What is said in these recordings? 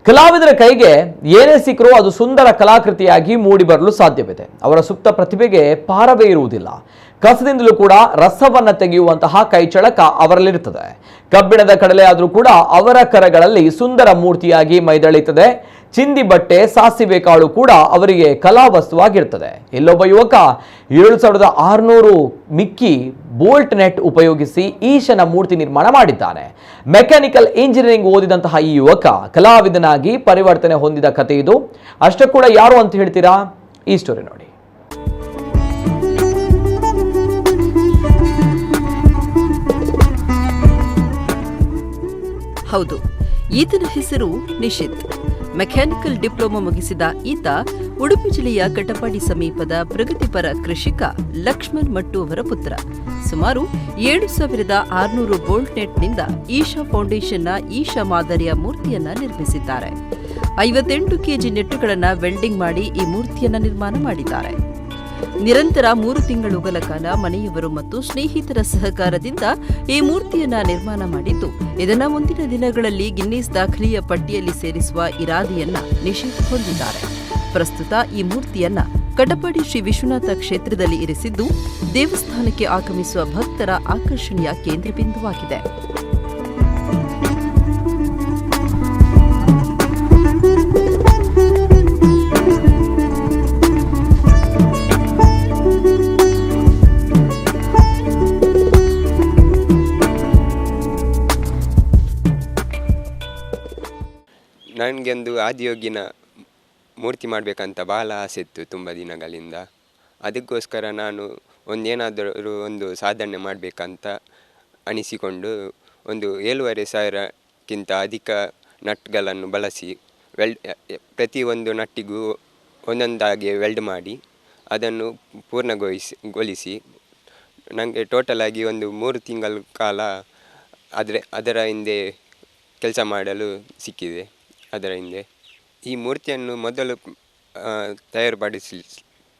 ಕಲಾವಿದರ ಕೈಗೆ ಏನೇ ಸಿಕ್ಕರೂ ಅದು ಸುಂದರ ಕಲಾಕೃತಿಯಾಗಿ ಮೂಡಿಬರಲು ಸಾಧ್ಯವಿದೆ. ಅವರ ಸುಪ್ತ ಪ್ರತಿಭೆಗೆ ಪಾರವೇ ಇರುವುದಿಲ್ಲ. ಕಸದಿಂದಲೂ ಕೂಡ ರಸವನ್ನ ತೆಗೆಯುವಂತಹ ಕೈಚಳಕ ಅವರಲ್ಲಿರುತ್ತದೆ. ಕಬ್ಬಿಣದ ಕಡಲೆ ಆದರೂ ಕೂಡ ಅವರ ಕರಗಳಲ್ಲಿ ಸುಂದರ ಮೂರ್ತಿಯಾಗಿ ಮೈದಳಿಯುತ್ತದೆ. ಚಿಂದಿ ಬಟ್ಟೆ, ಸಾಸಿವೆ ಕಾಳು ಕೂಡ ಅವರಿಗೆ ಕಲಾವಸ್ತುವಾಗಿರುತ್ತದೆ. ಇಲ್ಲೊಬ್ಬ ಯುವಕ 7600 ಮಿಕ್ಕಿ ಬೋಲ್ಟ್ ನೆಟ್ ಉಪಯೋಗಿಸಿ ಈಶನ ಮೂರ್ತಿ ನಿರ್ಮಾಣ ಮಾಡಿದ್ದಾನೆ. ಮೆಕ್ಯಾನಿಕಲ್ ಇಂಜಿನಿಯರಿಂಗ್ ಓದಿದಂತಹ ಈ ಯುವಕ ಕಲಾವಿದನಾಗಿ ಪರಿವರ್ತನೆ ಹೊಂದಿದ ಕಥೆ ಇದು. ಅಷ್ಟೇ ಕೂಡ ಯಾರು ಅಂತ ಹೇಳ್ತೀರಾ? ಈ ಸ್ಟೋರಿ ನೋಡಿ. ಹೌದು, ಈತನ ಹೆಸರು ನಿಶಿತ್. ಮೆಕ್ಯಾನಿಕಲ್ ಡಿಪ್ಲೊಮಾ ಮುಗಿಸಿದ ಈತ ಉಡುಪಿ ಜಿಲ್ಲೆಯ ಕಟಪಾಡಿ ಸಮೀಪದ ಪ್ರಗತಿಪರ ಕೃಷಿಕ ಲಕ್ಷ್ಮಣ್ ಮಟ್ಟು ಅವರ ಪುತ್ರ. ಸುಮಾರು 7600 ಬೋಲ್ಟ್ ನೆಟ್ನಿಂದ ಈಶಾ ಫೌಂಡೇಶನ್ನ ಈಶಾ ಮಾದರಿಯ ಮೂರ್ತಿಯನ್ನ ನಿರ್ಮಿಸಿದ್ದಾರೆ. 58 ಕೆಜಿ ನೆಟ್ಟುಗಳನ್ನು ವೆಲ್ಡಿಂಗ್ ಮಾಡಿ ಈ ಮೂರ್ತಿಯನ್ನ ನಿರ್ಮಾಣ ಮಾಡಿದ್ದಾರೆ. ನಿರಂತರ 3 ತಿಂಗಳುಗಳ ಕಾಲ ಮನೆಯವರು ಮತ್ತು ಸ್ನೇಹಿತರ ಸಹಕಾರದಿಂದ ಈ ಮೂರ್ತಿಯನ್ನ ನಿರ್ಮಾಣ ಮಾಡಿದ್ದು, ಇದನ್ನ ಮುಂದಿನ ದಿನಗಳಲ್ಲಿ ಗಿನ್ನಿಸ್ ದಾಖಲೆಯ ಪಟ್ಟಿಯಲ್ಲಿ ಸೇರಿಸುವ ಇರಾದೆಯನ್ನ ನಿಶಿತ್ ಹೊಂದಿದ್ದಾರೆ. ಪ್ರಸ್ತುತ ಈ ಮೂರ್ತಿಯನ್ನ ಕಟಪಾಡಿ ಶ್ರೀ ವಿಶ್ವನಾಥ ಕ್ಷೇತ್ರದಲ್ಲಿ ಇರಿಸಿದ್ದು, ದೇವಸ್ಥಾನಕ್ಕೆ ಆಗಮಿಸುವ ಭಕ್ತರ ಆಕರ್ಷಣೆಯ ಕೇಂದ್ರಬಿಂದುವಾಗಿದೆ. ನನಗೊಂದು ಆದಿಯೋಗಿನ ಮೂರ್ತಿ ಮಾಡಬೇಕಂತ ಬಹಳ ಆಸೆ ಇತ್ತು ತುಂಬ ದಿನಗಳಿಂದ. ಅದಕ್ಕೋಸ್ಕರ ನಾನು ಏನಾದರೂ ಒಂದು ಸಾಧನೆ ಮಾಡಬೇಕಂತ ಅನಿಸಿಕೊಂಡು ಒಂದು 7500ಕ್ಕಿಂತ ಅಧಿಕ ನಟ್ಗಳನ್ನು ಬಳಸಿ ಪ್ರತಿಯೊಂದು ನಟ್ಟಿಗೂ ಒಂದೊಂದಾಗಿ ವೆಲ್ಡ್ ಮಾಡಿ ಅದನ್ನು ಪೂರ್ಣಗೊಳಿಸಿ ನನಗೆ ಟೋಟಲಾಗಿ ಒಂದು 3 ತಿಂಗಳ ಕಾಲ ಅದರ ಹಿಂದೆ ಕೆಲಸ ಮಾಡಲು ಸಿಕ್ಕಿದೆ. ಅದರ ಹಿಂದೆ ಈ ಮೂರ್ತಿಯನ್ನು ಮೊದಲು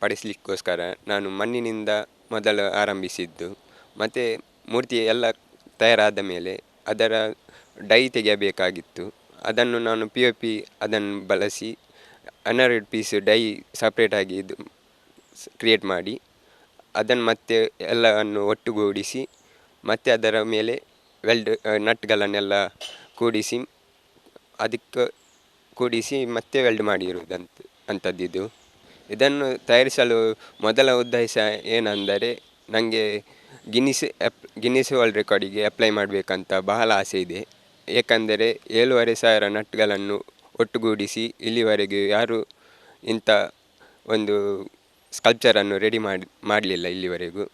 ಪಡಿಸಲಿಕ್ಕೋಸ್ಕರ ನಾನು ಮಣ್ಣಿನಿಂದ ಮೊದಲು ಆರಂಭಿಸಿದ್ದು. ಮತ್ತು ಮೂರ್ತಿ ಎಲ್ಲ ತಯಾರಾದ ಮೇಲೆ ಅದರ ಡೈ ತೆಗೆಯಬೇಕಾಗಿತ್ತು. ಅದನ್ನು ನಾನು POP ಅದನ್ನು ಬಳಸಿ 12 ಪೀಸ್ ಡೈ ಸಪ್ರೇಟಾಗಿ ಕ್ರಿಯೇಟ್ ಮಾಡಿ ಅದನ್ನು ಮತ್ತೆ ಎಲ್ಲವನ್ನು ಒಟ್ಟುಗೂಡಿಸಿ ಮತ್ತು ಅದರ ಮೇಲೆ ನಟ್ಗಳನ್ನೆಲ್ಲ ಕೂಡಿಸಿ ಮತ್ತೆ ವೆಲ್ಡ್ ಮಾಡಿರುವುದಂಥದ್ದಿದು. ಇದನ್ನು ತಯಾರಿಸಲು ಮೊದಲ ಉದ್ದೇಶ ಏನೆಂದರೆ, ನನಗೆ ಗಿನ್ನಿಸ್ ವರ್ಲ್ಡ್ ರೆಕಾರ್ಡಿಗೆ ಅಪ್ಲೈ ಮಾಡಬೇಕಂತ ಬಹಳ ಆಸೆ ಇದೆ. ಏಕೆಂದರೆ 7500 ನಟ್ಗಳನ್ನು ಒಟ್ಟುಗೂಡಿಸಿ ಇಲ್ಲಿವರೆಗೆ ಯಾರೂ ಇಂಥ ಒಂದು ಸ್ಕಲ್ಪ್ಚರನ್ನು ರೆಡಿ ಮಾಡಲಿಲ್ಲ ಇಲ್ಲಿವರೆಗೂ.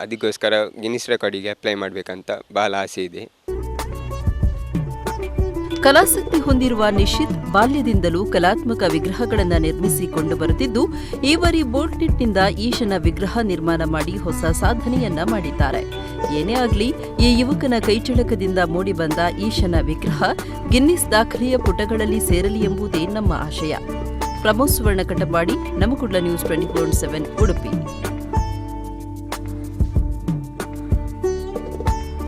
ಅದಕ್ಕೋಸ್ಕರ ಗಿನ್ನಿಸ್ ರೆಕಾರ್ಡಿಗೆ ಅಪ್ಲೈ ಮಾಡಬೇಕಂತ ಬಹಳ ಆಸೆ ಇದೆ. ಕಲಾಸಕ್ತಿ ಹೊಂದಿರುವ ನಿಶಿತ್ ಬಾಲ್ಯದಿಂದಲೂ ಕಲಾತ್ಮಕ ವಿಗ್ರಹಗಳನ್ನು ನಿರ್ಮಿಸಿಕೊಂಡು ಬರುತ್ತಿದ್ದು, ಈ ಬಾರಿ ಬೋಲ್ಟ್ ನೆಟ್ನಿಂದ ಈಶನ ವಿಗ್ರಹ ನಿರ್ಮಾಣ ಮಾಡಿ ಹೊಸ ಸಾಧನೆಯನ್ನ ಮಾಡಿದ್ದಾರೆ. ಏನೇ ಆಗಲಿ, ಈ ಯುವಕನ ಕೈಚಳಕದಿಂದ ಮೂಡಿಬಂದ ಈಶನ ವಿಗ್ರಹ ಗಿನ್ನಿಸ್ ದಾಖಲೆಯ ಪುಟಗಳಲ್ಲಿ ಸೇರಲಿ ಎಂಬುದೇ ನಮ್ಮ ಆಶಯ. ಪ್ರಮೋದ್ ಸುವರ್ಣ, ಕಟಪಾಡಿ, ನಮಕುಡ್ಲ ನ್ಯೂಸ್ 24/7 ಉಡುಪಿ.